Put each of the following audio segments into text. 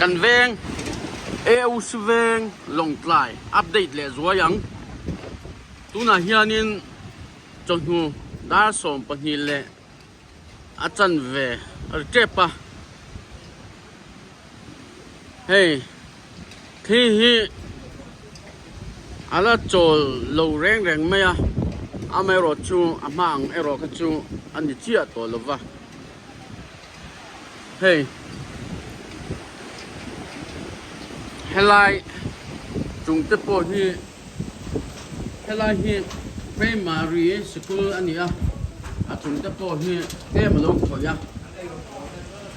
กันเวงเอวสเวงลงไลอัปเดตเลยรัวยังตุน่าเฮียนินจงหูดาสมปนิเลอาจารย์เวเจ็บปะเฮ้ยที่ฮีอะไรโจลโลแรงไหมอะอเมริกาจูอามังเอโรกจูอันนี้เจียตัวลวะเฮ้ยเฮลัยจุงเตปโปฮีเฮลัยฮีเฟรมารีสกูลอันนี้อ่ะจุงเตปโปฮีเต้มาลงถอยอ่ะ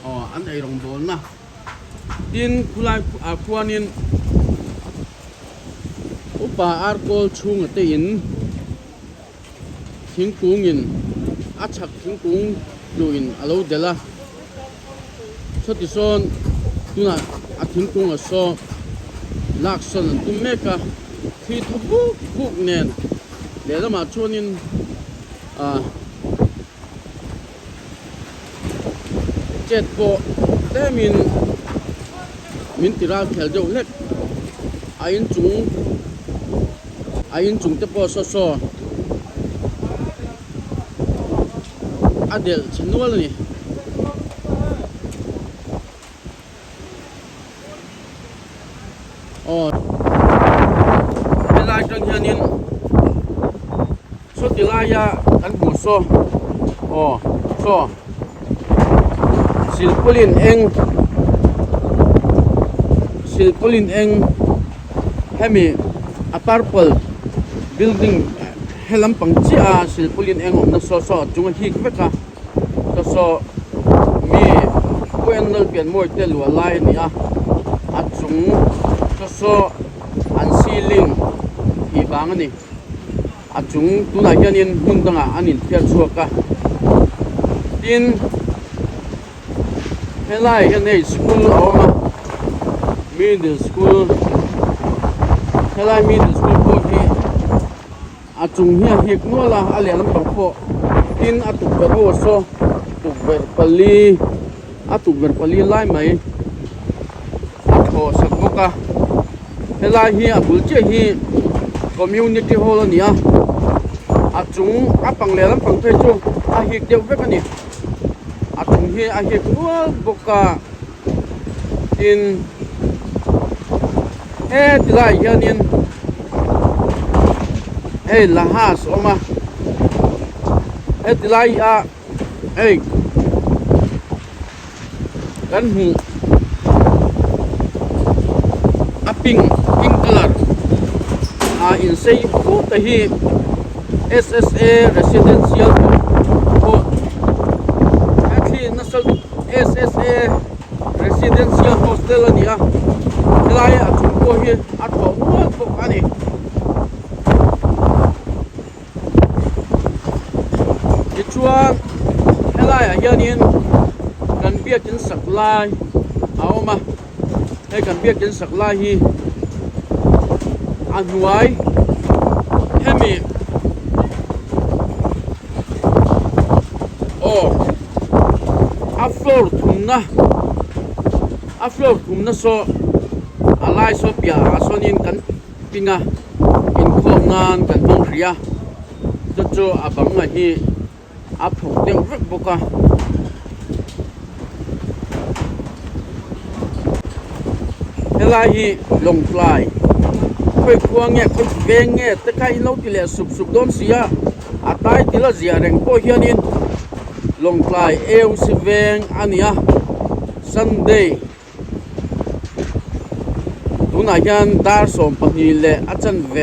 อ๋ออันไหนลงบนนะดินคุลายควานินอุปาอาร์โกลชุงเตียนทิ้งกุ้งอินอาชักทิ้งกุ้งดูอินอาลูเดล่าชดที่โซนดูนะอาทิ้งกุ้งอ่ะโซลักษณะตุ้มเมกะที่ทุกคุกเนียนเดี๋ยวมาชวนินเจ็ดโปแต่มินติราเขลเจ้าเล็กอายินจุงเตปโปโซอาเดลฉันนู้นเลยอ๋อเวลาจังเฮียนินสุดที่ลายากันหูโซอ๋อโซศิลปุลินเองให้มีอพาร์ตเมนต์บิลดิ้งให้ลำปังจีอาศิลปุลินเองผมนักโซจุงฮีกเวกะโซมีเวนนลเปลี่ยนมวยเตลัวไลนี่อ่ะอาจุงโซอันซีลิงอีบางนี่อาจุงตุนายานินหุ่นตังอันนี้เพียรชัวกะดินเฮลัยยันในสกูลเอามามิดสกูลเฮลัยมิดสกูลพวกที่อาจุงเฮียฮิกนัวละอะไรลำปังโคดินอาตุกเบอร์โอโซตุกเบอร์ปลีอาตุกเบอร์ปลีไล่ไหมอาโคสักมุกะเฮลัยเฮียบุลเจฮีคอมมูนิตี้ฮอลนี่อ่ะอาจุงอาปังเลลำปังเพจูอาฮิกเดียวเวกันนี่อาจุงเฮียอาฮิกนัวบุกะดินติลายยันินลาฮัสออกมาติลายกันหูปิงคัลเลอร์อินเซย์ฟูตฮี SSA residential โอ้ที่นั่นสุด SSA residential hostel นี่อ่ะติลายจุงโกฮีอัดหัวพวกอันนี้ชัวเฮลัยยันินกันเบียกินสักลายเอามาให้กันเบียกินสักลายฮีอันไว้ให้มีโอ้อัฟโลร์ทุ่มนะโซอะไรโซเปียโซนินกันปิงะอินโคงานกันมองเรียจู่ๆอาบังไงฮีอาผงเดียวรึบุกะเฮลัยลงฟลายค่อยควงเงี้ยค่อยเวงเงี้ยแต่ใครเราที่เหลือสุบโดนเสียอาตายที่ละเสียแรงโปเฮียนินลงฟลายเอวสิเวงอันนี้อ่ะซันเดย์ตุนายานดาร์สมปนิเลอาจารย์เว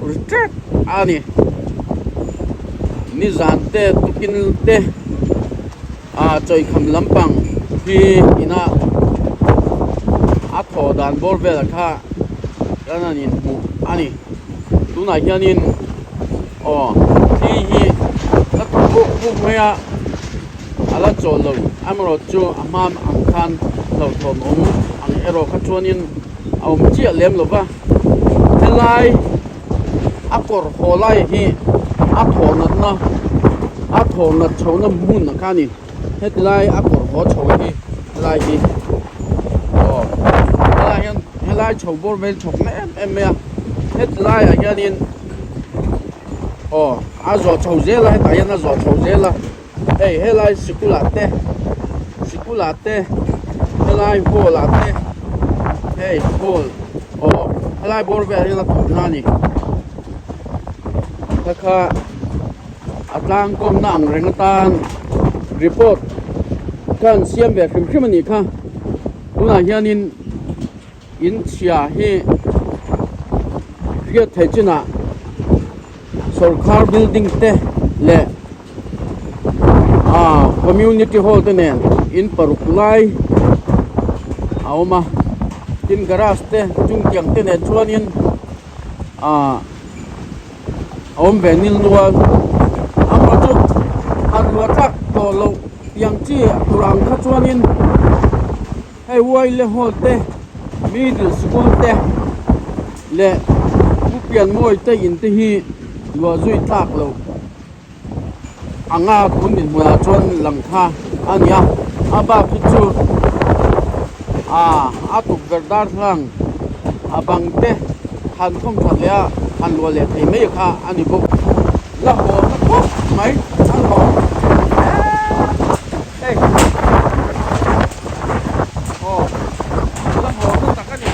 ริทร์อันนี้นี่จันเตตุกินเตจอยคำลำปังที่อินาอัดหัวดันบอลเวลค่ะแล้วนั่นนี่มูอันนี้ตุนายานินอ๋อที่นักบุกเมียอะไรโจลงอเมริกาอามอังคันเราทนอังเอโรคัจวนินเอาเจี๊ยเลี้ยมหรือเปล่าเฮลัยอักอร์โฮไลฮีอัดหัวนั่นนะอัดหัวนั่นโชว์น้ำหุ่นนะค่ะนี่เฮลัยอักอร์โฮโชว์ฮีไลฮีอ๋อ lai chầu bor vel chok na em ya hết lai à cái nên à giò chầu dễ là tại anh giò chầu dễ là hey hết lai sικού latte hết lai hồ latte hey hồ hết lai bor vel là thục na ni ta kha atlang kom nang reng tan report kan siam ve khim khim ni kha tuna hianin in chia hi riat thai china sarkar building te le community hall te nen in paruklai auma tin garage te chung kyang te ne chuanin om venil nual amaju anwa tak to lo yang chi turang kha chuanin hei wai le hol te middle school te le pupian moi te in te hi lo zui tak lo anga kun in mula chuan lang kha ania aba ki chu atuk verdar hlang abang te han khom thak le han lo le thei mai kha ani bok la ho na ko mai an ho hey la ho na ta ka ni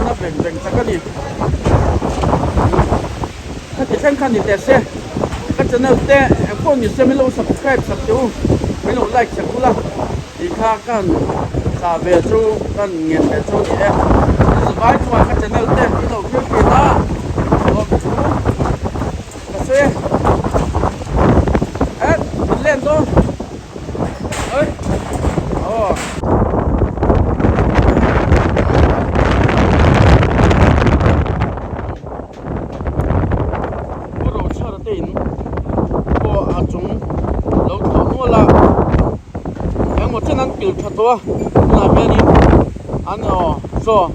na beng beng ta ka ni ka ti sang khan ni te se ka channel te phone ni se mi lo subscribe sab tu mi lo like sa kula di kha kan sa ve chu kan ngien ve chu ni e vai chu ka channel te mi lo kyo ki na lo chu ka se lên thôi ơi bữa đầu chờ là tiền của chúng lâu thọ mua là em một chân ăn kiểu thật to là bên đi ăn so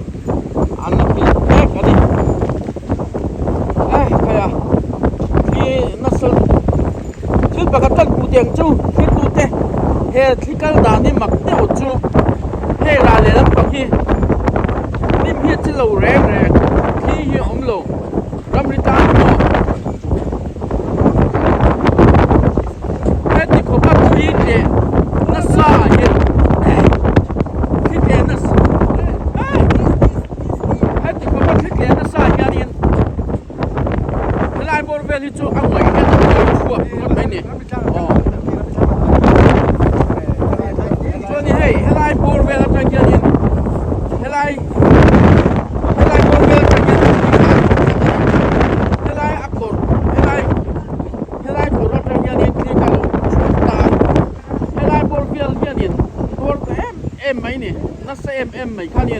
ăn là kiểu bé cái đi cái thì nó sâu thiết bạc cắt cụ tiền chú thiết cụ tê he thiết cái đàn đi mặc tiêu chú he là để làm bạc hi lim hi chỉ lâu rẻ rẻ khi hi ống lâu làm đi ta he thì có bác khi để nó xa hi khi để nó he thì có bác khi để nó xa hi anh lại bor về thì chú ăn ngoài cái chua cái này cho nên hey lại bor về là cái gì lại bor về là cái gì lại akor lại bor là cái gì thì kalau ta lại bor về là cái gì bor em mấy nè nó sẽ em mấy cái gì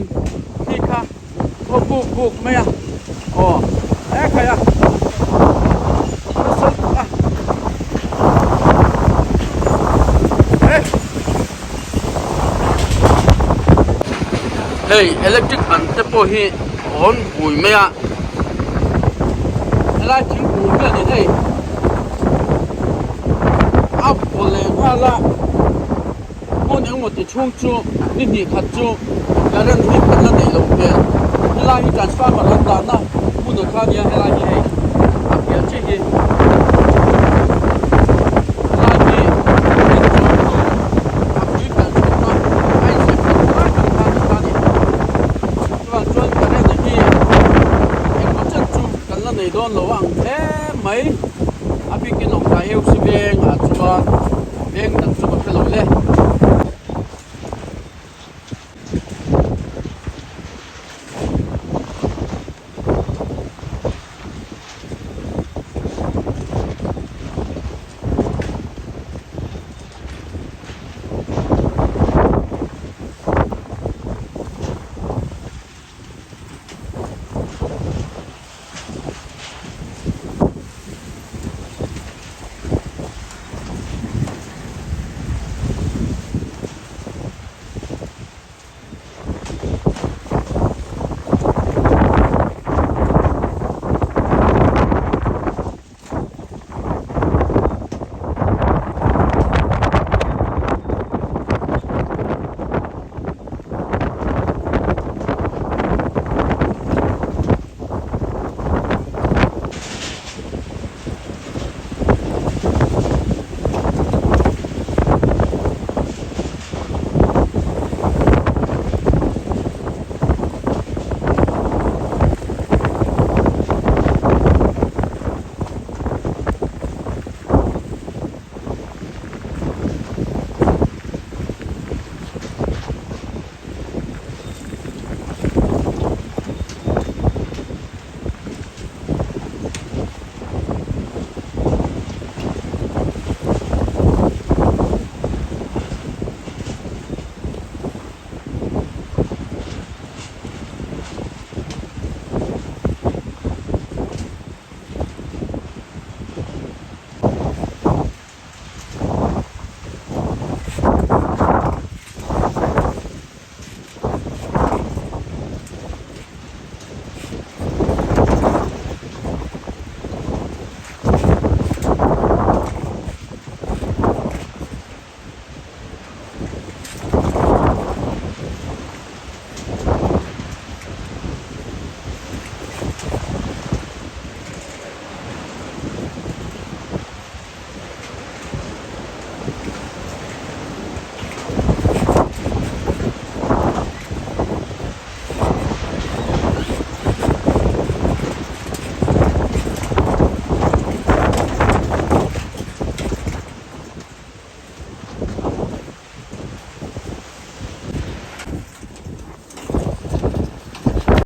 thì cả buộc mấy à cái à hey electric an te po hi on bui me a la thing bu me ni hey up le phala on ang mo ti chung chu ni ni khat chu ya ran hi kan la nei lo pe la hi transformer an da na mu no kha nia la hi hey ya chi hi